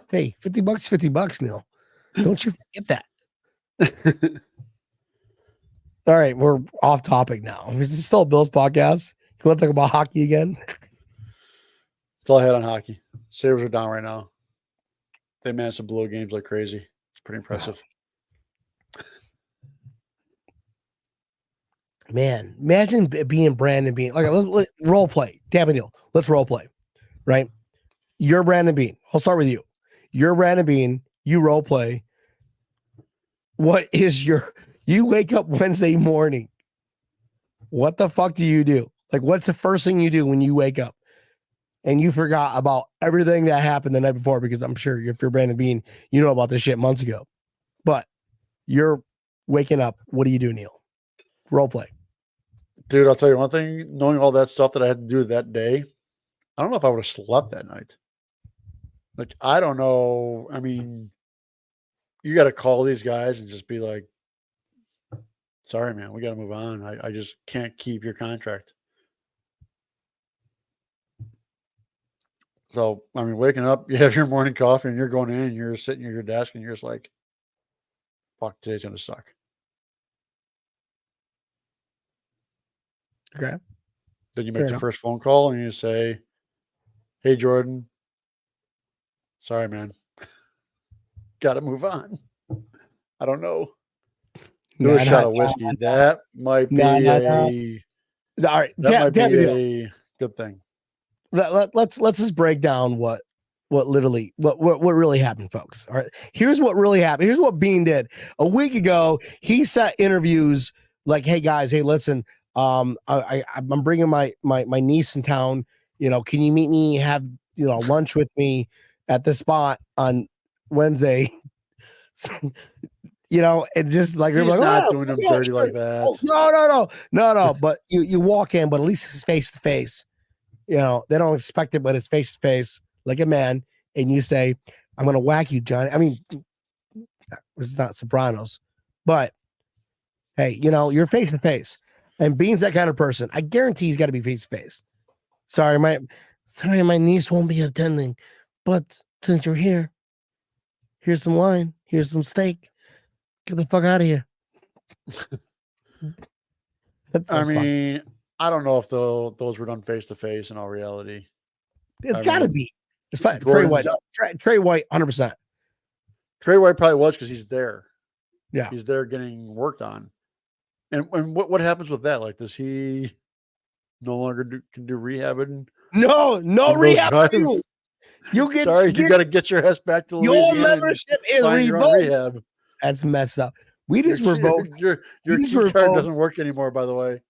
Hey, $50, $50, Neil. Don't you forget that. All right, we're off topic now. Is this still a Bills podcast? You want to talk about hockey again? That's all I had on hockey. Sabres are down right now. They managed to blow games like crazy. It's pretty impressive. Man, imagine being Brandon Beane. Like, let role play. Damn it, Neil. Let's role play. Right? You're Brandon Beane. I'll start with you. You're Brandon Beane. You role play. What is you wake up Wednesday morning. What the fuck do you do? Like, what's the first thing you do when you wake up? And you forgot about everything that happened the night before, because I'm sure if you're Brandon Beane, you know about this shit months ago. But you're waking up. What do you do, Neil? Role play. Dude, I'll tell you one thing. Knowing all that stuff that I had to do that day, I don't know if I would have slept that night. Like, I don't know. I mean, you got to call these guys and just be like, sorry, man, we got to move on. I just can't keep your contract. So, I mean, waking up, you have your morning coffee and you're going in, and you're sitting at your desk and you're just like, fuck, today's going to suck. Okay. Then you make the first phone call and you say, hey, Jordan, sorry, man. Got to move on. I don't know. Do a shot of whiskey. That might be all right. That might be a good thing. Let's just break down what really happened, folks. All right. Here's what really happened. Here's what Beane did. A week ago, he set interviews like, hey guys, hey, listen, I'm bringing my niece in town. Can you meet me, have lunch with me at the spot on Wednesday? And just like he's like, not doing them dirty like that. No. But you walk in, but at least it's face to face. They don't expect it, but it's face to face, like a man. And you say, "I'm gonna whack you, Johnny." I mean, it's not Sopranos, but hey, you're face to face. And Beane's that kind of person. I guarantee he's got to be face to face. Sorry, my niece won't be attending, but since you're here, here's some wine, here's some steak. Get the fuck out of here. I mean, I don't know if those were done face to face in all reality. It's got to be. It's Trey White. Trey White, 100%. Trey White probably was because he's there. Yeah, he's there getting worked on. And what happens with that? Like, does he no longer can do rehab? No rehab. You get Sorry, you got to get your ass back to your Louisiana. membership is Find your own revoked. rehab. That's messed up. We just revoked. Your key card doesn't work anymore, by the way.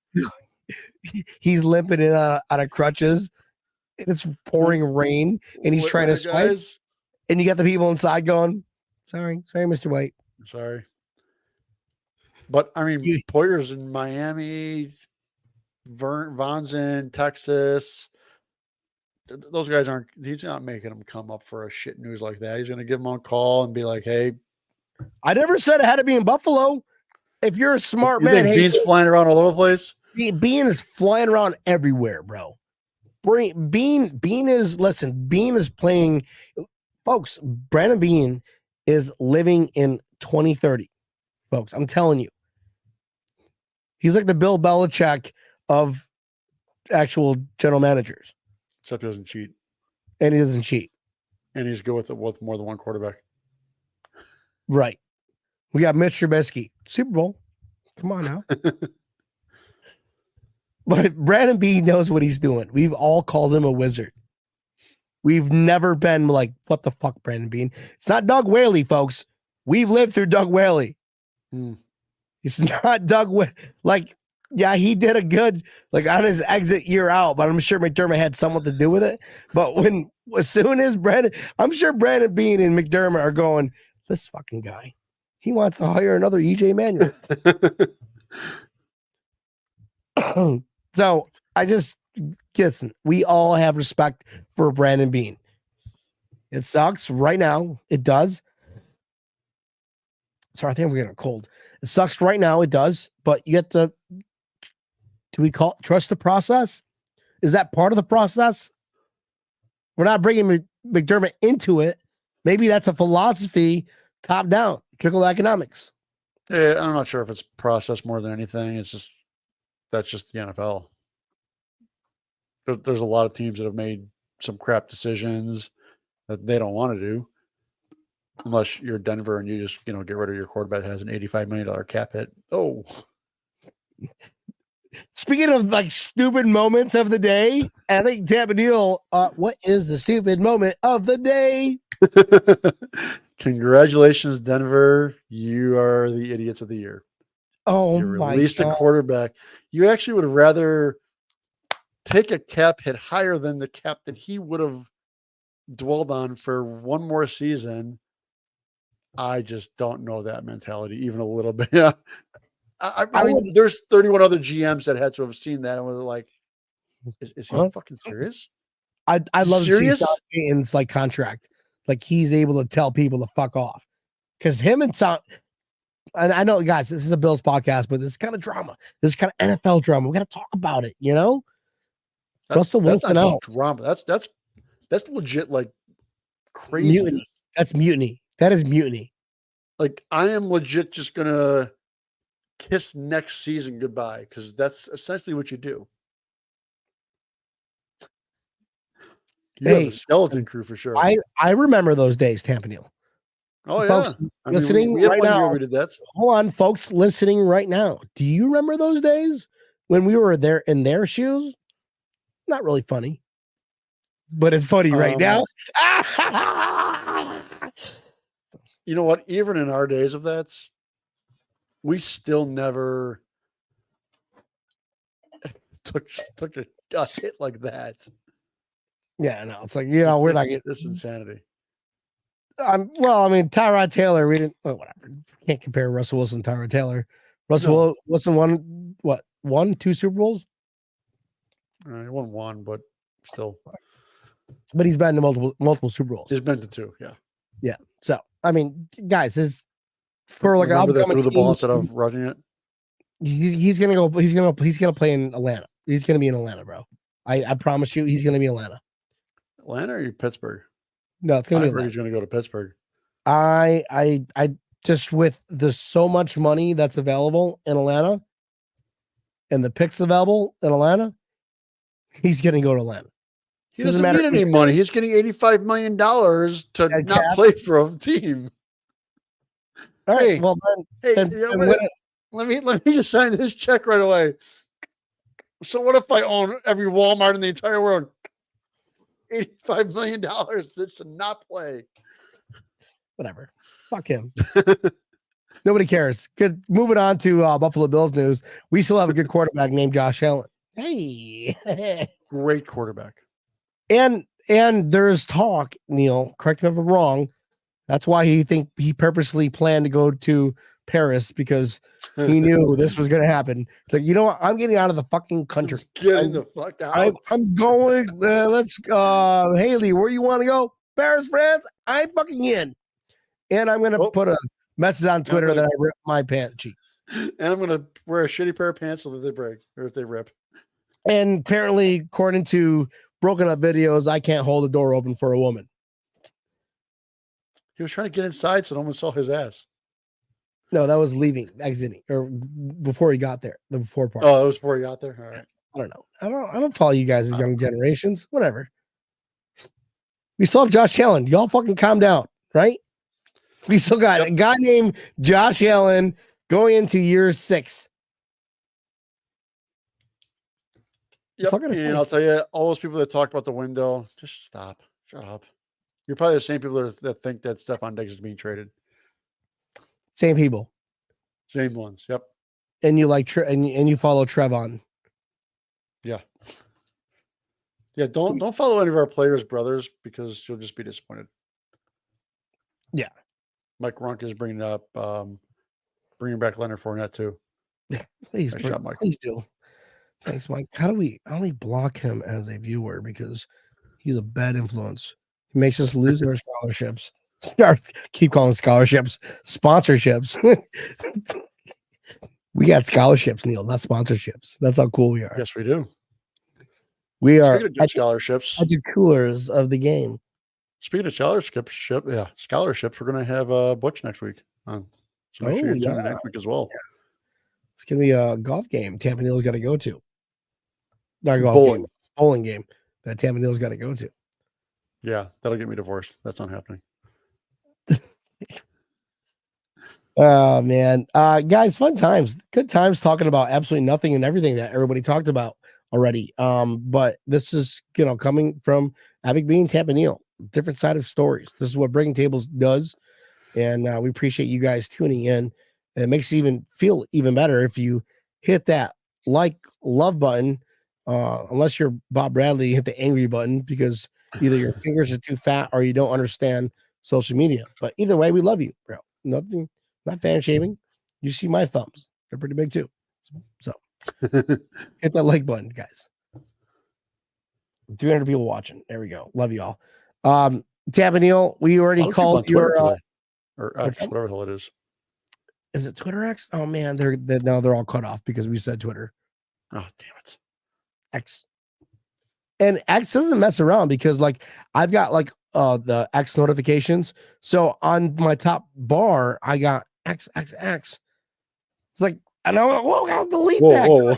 He's limping in out of crutches, and it's pouring rain, and he's trying to swipe. Guys. And you got the people inside going, sorry, Mr. White. Sorry. But I mean, Poyer's in Miami, Vaughn's in Texas. Those guys aren't, he's not making them come up for a shit news like that. He's going to give them a call and be like, hey. I never said it had to be in Buffalo. If you're a smart man, think Beane's flying around all over the place? Beane is flying around everywhere, bro. Beane is playing. Folks, Brandon Beane is living in 2030. Folks, I'm telling you. He's like the Bill Belichick of actual general managers. Except he doesn't cheat. And he doesn't cheat. And he's good with more than one quarterback. Right. We got Mitch Trubisky. Super Bowl. Come on now. But Brandon Beane knows what he's doing. We've all called him a wizard. We've never been like, what the fuck, Brandon Beane? It's not Doug Whaley, folks. We've lived through Doug Whaley. It's not Doug Whaley. Like, yeah, he did a good, like, on his exit year out, but I'm sure McDermott had something to do with it. But as soon as I'm sure Brandon Beane and McDermott are going, this fucking guy, he wants to hire another EJ Manuel. So I just, listen, we all have respect for Brandon Beane. It sucks right now. It does. Sorry, I think we're getting a cold. It sucks right now. It does. But you get to, do we trust the process? Is that part of the process? We're not bringing McDermott into it. Maybe that's a philosophy top down, trickle economics. Yeah, I'm not sure if it's process more than anything. It's just, that's just the NFL. There's a lot of teams that have made some crap decisions that they don't want to do. Unless you're Denver and you just, get rid of your quarterback that has an $85 million cap hit. Oh. Speaking of like stupid moments of the day, I think Tampa Deal, what is the stupid moment of the day? Congratulations, Denver. You are the idiots of the year. Oh, you released a quarterback. You actually would rather take a cap hit higher than the cap that he would have dwelled on for one more season. I just don't know that mentality even a little bit. Yeah. I mean, there's 31 other GMs that had to have seen that and were like, is he fucking serious? I'd love to see Sean Payton's like contract. Like he's able to tell people to fuck off. Because him and Tom, and I know, guys, this is a Bills podcast, but this is kind of drama. This is kind of NFL drama. We got to talk about it, Russell Wilson out. Drama. That's legit, like crazy. Mutiny. That's mutiny. That is mutiny. Like I am legit just gonna kiss next season goodbye because that's essentially what you do. You have a skeleton crew for sure. I remember those days, Tampa Neal. Oh, folks, yeah. Listening right now. We did that. Hold on, folks, listening right now. Do you remember those days when we were there in their shoes? Not really funny, but it's funny right now. You know what? Even in our days of that, we still never took a hit like that. Yeah, no, it's like, we're not getting this insanity. Well, I mean, Tyrod Taylor, we didn't, whatever. Can't compare Russell Wilson to Tyrod Taylor. Russell Wilson won 2 Super Bowls? He won 1, but still. But he's been to multiple Super Bowls. He's been to 2, yeah. Yeah. So, I mean, guys, for like an through the ball instead of rushing it. He's gonna play in Atlanta. He's gonna be in Atlanta, bro. I promise you, he's gonna be in Atlanta. Atlanta or Pittsburgh? No, it's gonna be. He's gonna go to Pittsburgh. I just with the so much money that's available in Atlanta, and the picks available in Atlanta, he's gonna go to Atlanta. He doesn't need any money. He's getting $85 million to not play for a team. All right. Well, then let me just sign this check right away. So what if I own every Walmart in the entire world? $85 million just to not play. Whatever. Fuck him. Nobody cares. Good. Moving on to Buffalo Bills news. We still have a good quarterback named Josh Allen. Hey. Great quarterback. And there's talk, Neil, correct me if I'm wrong. That's why he purposely planned to go to Paris, because he knew this was going to happen. Like, you know what? I'm getting out of the fucking country. Getting the fuck out. I'm going. Let's Haley, where you want to go? Paris, France. I'm fucking in. And I'm going to put a message on Twitter that I ripped my pant cheeks. And I'm going to wear a shitty pair of pants so that they break or if they rip. And apparently, according to broken up videos, I can't hold the door open for a woman. He was trying to get inside so no one saw his ass. No, that was exiting, or before he got there. The before part. Oh, it was before he got there. All right. I don't know. I don't follow you guys as young generations. Whatever. We still have Josh Allen. Y'all fucking calm down, right? We still got a guy named Josh Allen going into year 6. Yep. And I'll tell you, all those people that talked about the window, just stop. Shut up. You're probably the same people that think that Stephon Diggs is being traded. Same people. Same ones. Yep. And you like and you follow Trevon. Yeah. Yeah. Don't follow any of our players' brothers, because you'll just be disappointed. Yeah. Mike Runk is bringing up bringing back Leonard Fournette too. Please, Nice job, Mike. please do. Thanks, Mike. How do we block him as a viewer, because he's a bad influence? He makes us lose our scholarships. Keep calling scholarships sponsorships. We got scholarships, Neil, not sponsorships. That's how cool we are. Yes, we do. We are scholarships. at the coolers of the game. Speaking of scholarships, we're going to have Butch next week. So make sure you're tuning in next week as well. Yeah. It's going to be a golf game Tampa Neal's got to go to. Not a golf game, bowling game that Tampa Neal's got to go to. Yeah, that'll get me divorced. That's not happening. Oh, man. Guys, fun times. Good times talking about absolutely nothing and everything that everybody talked about already. But this is, coming from Beane, Tampa Neal. Different side of stories. This is what Breaking Tables does. And we appreciate you guys tuning in. And it makes it feel even better if you hit that love button. Unless you're Bob Bradley, hit the angry button, because either your fingers are too fat or you don't understand social media. But either way, we love you, bro. Nothing, not fan shaming. You see my thumbs. They're pretty big too. So hit that like button, guys. 300 people watching. There we go. Love you all. Tampa Neal, we already called your or X, whatever the hell it is. Is it Twitter X? Oh man, they're all cut off because we said Twitter. Oh damn it. X. And X doesn't mess around, because I've got the X notifications. So on my top bar, I got XXX. It's like, and I'm like, whoa, I'll delete that. Whoa.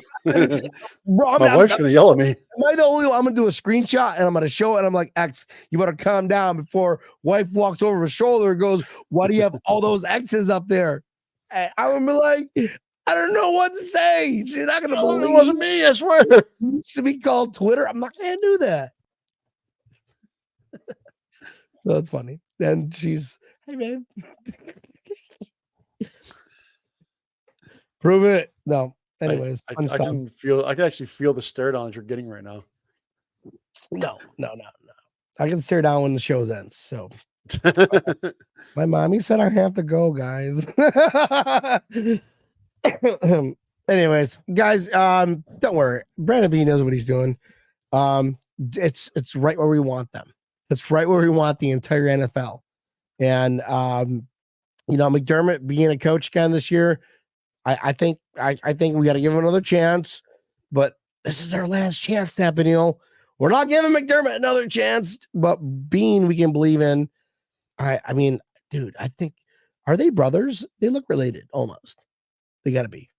Bro, my wife's gonna yell at me. Am I the only one? I'm gonna do a screenshot and I'm gonna show it. And I'm like, X, you better calm down before wife walks over her shoulder and goes, why do you have all those X's up there? And I'm gonna be like, I don't know what to say. She's not gonna believe it wasn't me, I swear. It used to be called Twitter. I'm not gonna do that. So it's funny. Then she's, hey man. Prove it. No. Anyways, I can actually feel the stare down that you're getting right now. No. I can stare down when the show ends. So my mommy said I have to go, guys. Anyways, guys, don't worry. Brandon B knows what he's doing. It's right where we want them. It's right where we want the entire NFL. And McDermott being a coach again this year, I think we got to give him another chance. But this is our last chance, Tampa Neal. We're not giving McDermott another chance, but Beane we can believe in. I mean, dude, I think, are they brothers? They look related almost. They got to be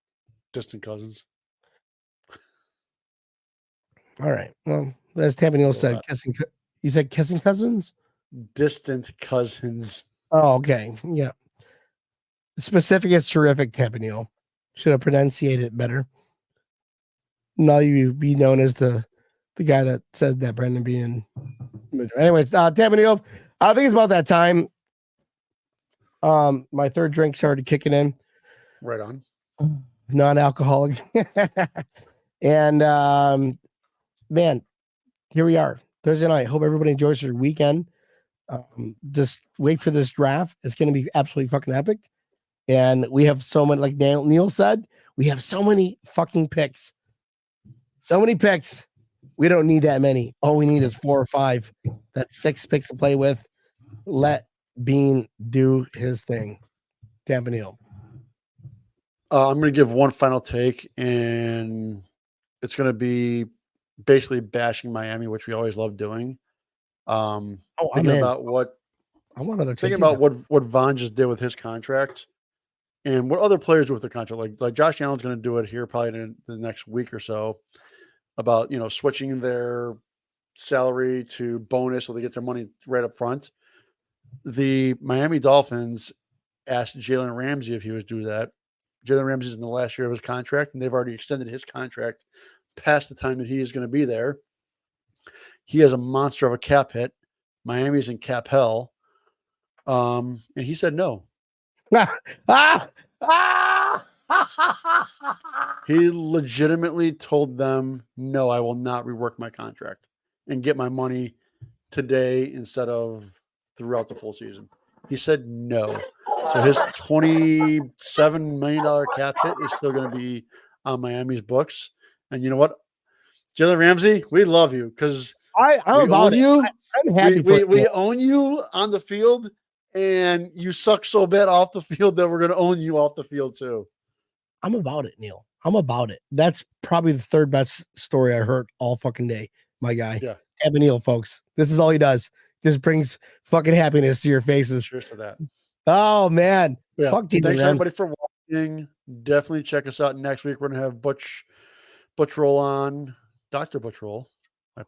distant cousins. All right. Well, as Tampa Neal said, you said kissing cousins? Distant cousins. Oh, okay. Yeah. Specific is terrific, Tampa Neal. Should have pronunciated it better. Now you be known as the guy that said that Brandon Beane Anyways, Tampa Neal, I think it's about that time. My third drink started kicking in. Right on. Non-alcoholic. And man, here we are. Thursday night. Hope everybody enjoys their weekend. Just wait for this draft. It's going to be absolutely fucking epic. And we have so many, like Neil said, we have so many fucking picks. So many picks. We don't need that many. All we need is 4 or 5. That's 6 picks to play with. Let Beane do his thing. Tampa Neal. I'm going to give one final take, and it's going to be basically bashing Miami, which we always love doing. Thinking about what what Vaughn just did with his contract, and what other players do with their contract. Like Josh Allen's going to do it here probably in the next week or so. About switching their salary to bonus so they get their money right up front. The Miami Dolphins asked Jalen Ramsey if he was due that. Jalen Ramsey's in the last year of his contract, and they've already extended his contract past the time that he is going to be there. He has a monster of a cap hit. Miami's in cap hell. And he said no. He legitimately told them, no, I will not rework my contract and get my money today instead of throughout the full season. He said no. So his $27 million cap hit is still going to be on Miami's books. And you know what? Jalen Ramsey, we love you because I'm about you. I'm happy we own you on the field, and you suck so bad off the field that we're going to own you off the field too. I'm about it, Neil. I'm about it. That's probably the third best story I heard all fucking day, my guy. Yeah. Tampa Neal, folks. This is all he does. Just brings fucking happiness to your faces. Cheers to that. Oh, man. Yeah. Fuck you, Thanks, man. everybody, for watching. Definitely check us out next week. We're going to have Butch Roll on. Dr. Butch Roll.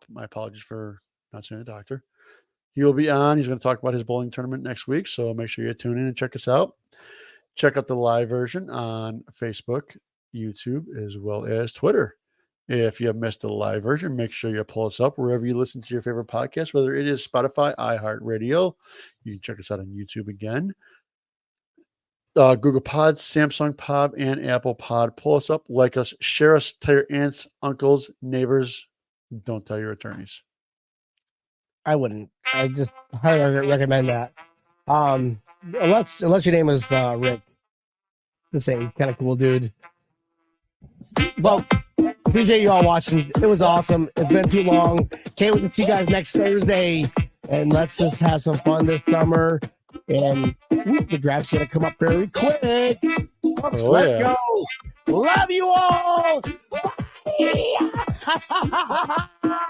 My apologies for not saying a doctor. He will be on. He's going to talk about his bowling tournament next week. So make sure you tune in and check us out. Check out the live version on Facebook, YouTube, as well as Twitter. If you have missed the live version, make sure you pull us up wherever you listen to your favorite podcast, whether it is Spotify, iHeartRadio. You can check us out on YouTube again. Google Pod, Samsung Pod, and Apple Pod. Pull us up, like us, share us, tell your aunts, uncles, neighbors. Don't tell your attorneys. I wouldn't. I just highly recommend that. Unless your name is Rick. The same kind of cool dude. Well, appreciate you all watching. It was awesome. It's been too long. Can't wait to see you guys next Thursday. And let's just have some fun this summer. And the draft's going to come up very quick. Folks, let's go. Love you all. Bye.